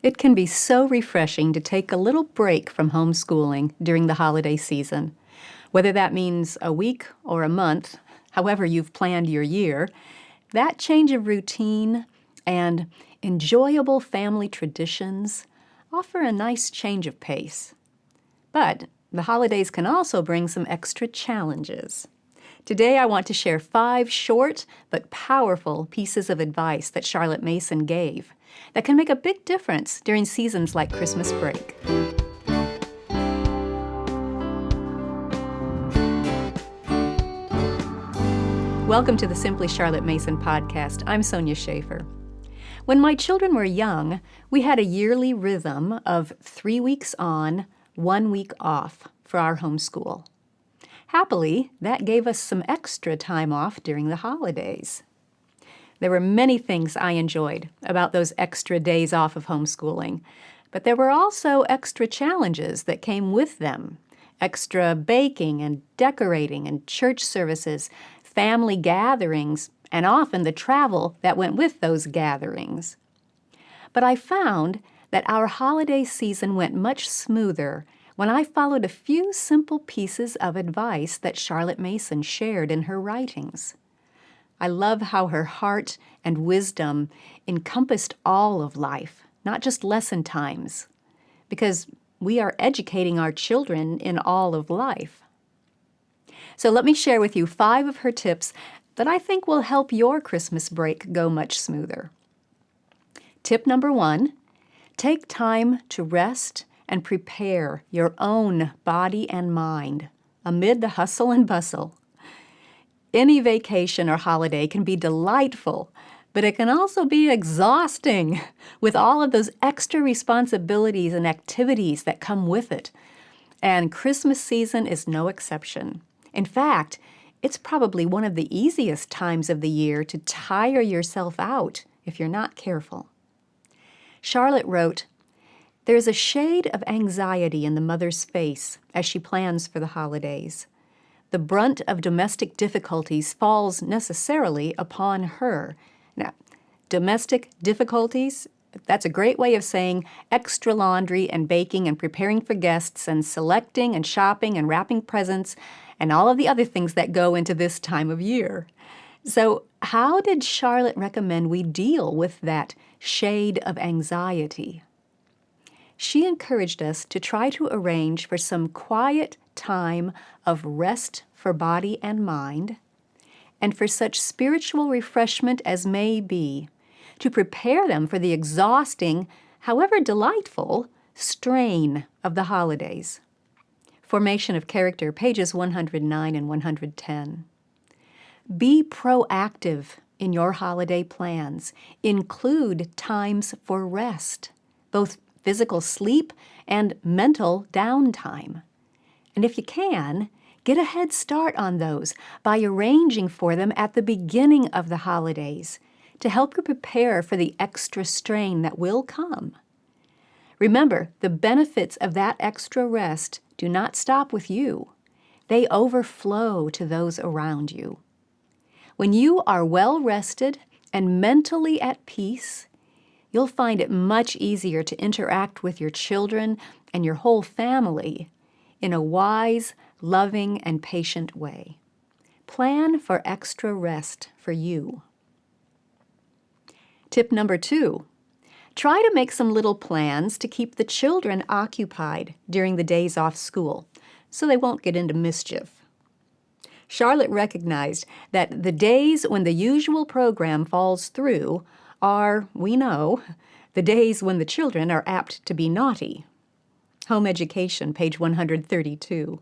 It can be so refreshing to take a little break from homeschooling during the holiday season. Whether that means a week or a month, however you've planned your year, that change of routine and enjoyable family traditions offer a nice change of pace. But the holidays can also bring some extra challenges. Today, I want to share 5 short but powerful pieces of advice that Charlotte Mason gave that can make a big difference during seasons like Christmas break. Welcome to the Simply Charlotte Mason podcast. I'm Sonia Schaefer. When my children were young, we had a yearly rhythm of 3 weeks on, 1 week off for our homeschool. Happily, that gave us some extra time off during the holidays. There were many things I enjoyed about those extra days off of homeschooling, but there were also extra challenges that came with them. Extra baking and decorating and church services, family gatherings, and often the travel that went with those gatherings. But I found that our holiday season went much smoother when I followed a few simple pieces of advice that Charlotte Mason shared in her writings. I love how her heart and wisdom encompassed all of life, not just lesson times, because we are educating our children in all of life. So let me share with you 5 of her tips that I think will help your Christmas break go much smoother. Tip number 1, take time to rest and prepare your own body and mind amid the hustle and bustle. Any vacation or holiday can be delightful, but it can also be exhausting with all of those extra responsibilities and activities that come with it. And Christmas season is no exception. In fact, it's probably one of the easiest times of the year to tire yourself out if you're not careful. Charlotte wrote, "There is a shade of anxiety in the mother's face as she plans for the holidays. The brunt of domestic difficulties falls necessarily upon her." Now, domestic difficulties, that's a great way of saying extra laundry and baking and preparing for guests and selecting and shopping and wrapping presents and all of the other things that go into this time of year. So how did Charlotte recommend we deal with that shade of anxiety? She encouraged us to try to arrange for some quiet time of rest for body and mind, and for such spiritual refreshment as may be, to prepare them for the exhausting, however delightful, strain of the holidays. Formation of Character, pages 109 and 110. Be proactive in your holiday plans. Include times for rest, both physical sleep and mental downtime. And if you can, get a head start on those by arranging for them at the beginning of the holidays to help you prepare for the extra strain that will come. Remember, the benefits of that extra rest do not stop with you. They overflow to those around you. When you are well rested and mentally at peace, you'll find it much easier to interact with your children and your whole family in a wise, loving, and patient way. Plan for extra rest for you. Tip number 2, try to make some little plans to keep the children occupied during the days off school so they won't get into mischief. Charlotte recognized that the days when the usual program falls through are, we know, the days when the children are apt to be naughty. Home Education, page 132.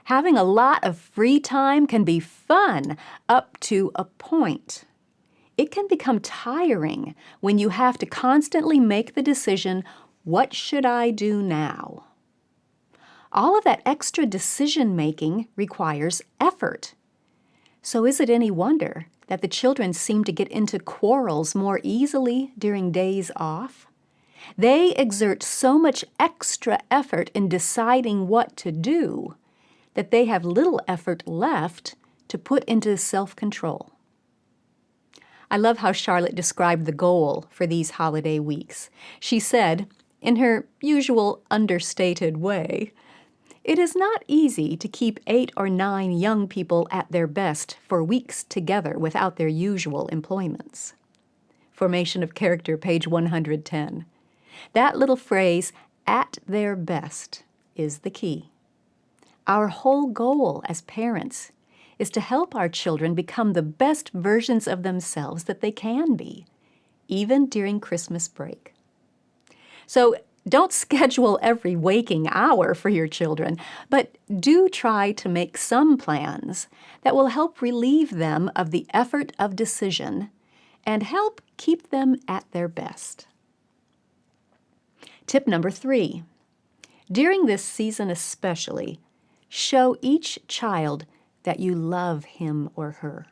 Having a lot of free time can be fun up to a point. It can become tiring when you have to constantly make the decision, what should I do now? All of that extra decision-making requires effort. So is it any wonder that the children seem to get into quarrels more easily during days off? They exert so much extra effort in deciding what to do that they have little effort left to put into self-control. I love how Charlotte described the goal for these holiday weeks. She said, in her usual understated way, "It is not easy to keep 8 or 9 young people at their best for weeks together without their usual employments." Formation of Character, page 110. That little phrase, "at their best," is the key. Our whole goal as parents is to help our children become the best versions of themselves that they can be, even during Christmas break. So don't schedule every waking hour for your children, but do try to make some plans that will help relieve them of the effort of decision and help keep them at their best. Tip number 3. During this season especially, show each child that you love him or her.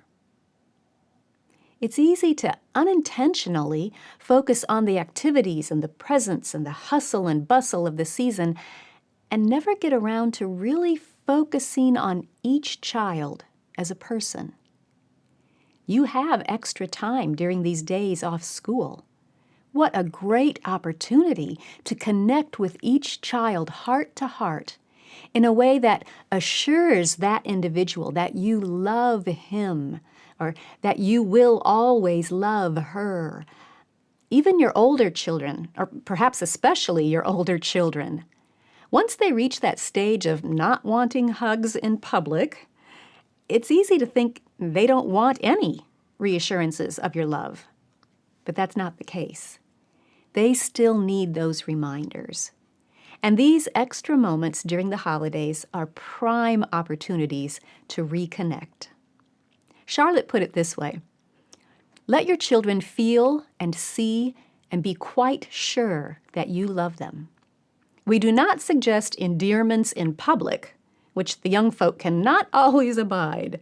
It's easy to unintentionally focus on the activities and the presents and the hustle and bustle of the season and never get around to really focusing on each child as a person. You have extra time during these days off school. What a great opportunity to connect with each child heart to heart in a way that assures that individual that you love him or that you will always love her. Even your older children, or perhaps especially your older children, once they reach that stage of not wanting hugs in public, it's easy to think they don't want any reassurances of your love. But that's not the case. They still need those reminders. And these extra moments during the holidays are prime opportunities to reconnect. Charlotte put it this way: let your children feel and see and be quite sure that you love them. We do not suggest endearments in public, which the young folk cannot always abide.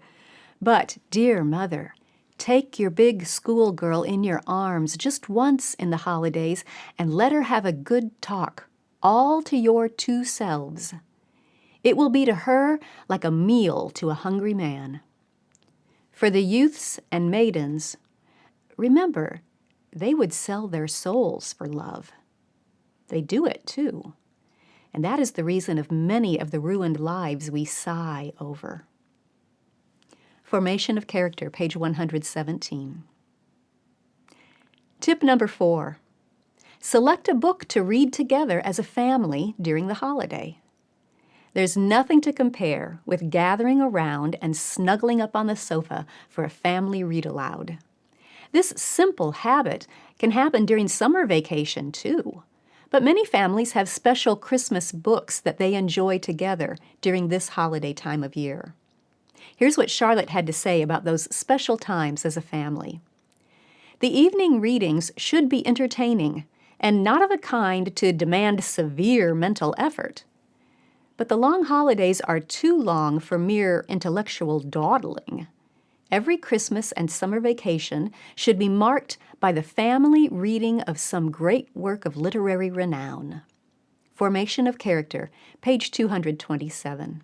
But, dear mother, take your big schoolgirl in your arms just once in the holidays and let her have a good talk, all to your 2 selves. It will be to her like a meal to a hungry man. For the youths and maidens, remember, they would sell their souls for love. They do it too. And that is the reason of many of the ruined lives we sigh over. Formation of Character, page 117. Tip number 4. Select a book to read together as a family during the holiday. There's nothing to compare with gathering around and snuggling up on the sofa for a family read-aloud. This simple habit can happen during summer vacation, too. But many families have special Christmas books that they enjoy together during this holiday time of year. Here's what Charlotte had to say about those special times as a family. The evening readings should be entertaining and not of a kind to demand severe mental effort. But the long holidays are too long for mere intellectual dawdling. Every Christmas and summer vacation should be marked by the family reading of some great work of literary renown. Formation of Character, page 227.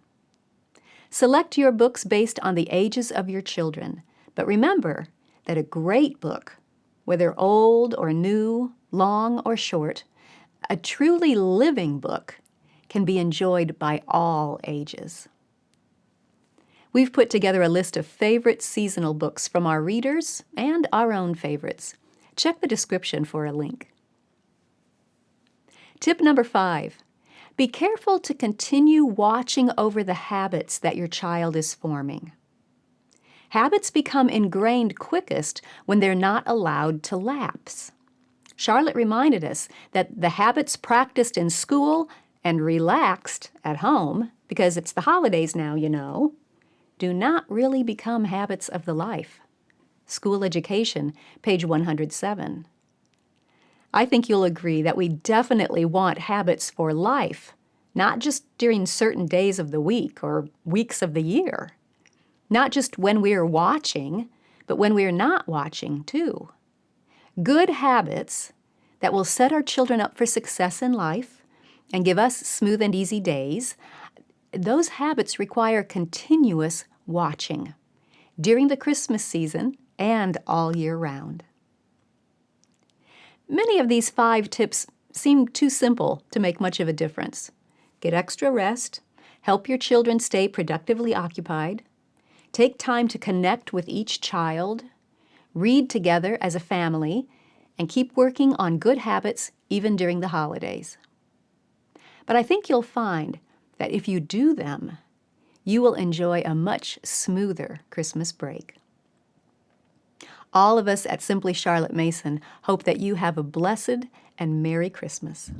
Select your books based on the ages of your children, but remember that a great book, whether old or new, long or short, a truly living book can be enjoyed by all ages. We've put together a list of favorite seasonal books from our readers and our own favorites. Check the description for a link. Tip number 5. Be careful to continue watching over the habits that your child is forming. Habits become ingrained quickest when they're not allowed to lapse. Charlotte reminded us that the habits practiced in school and relaxed at home, because it's the holidays now, you know, do not really become habits of the life. School Education, page 107. I think you'll agree that we definitely want habits for life, not just during certain days of the week or weeks of the year. Not just when we're watching, but when we're not watching, too. Good habits that will set our children up for success in life and give us smooth and easy days, those habits require continuous watching. During the Christmas season, and all year round. Many of these 5 tips seem too simple to make much of a difference. Get extra rest, help your children stay productively occupied, take time to connect with each child, read together as a family, and keep working on good habits even during the holidays. But I think you'll find that if you do them, you will enjoy a much smoother Christmas break. All of us at Simply Charlotte Mason hope that you have a blessed and Merry Christmas.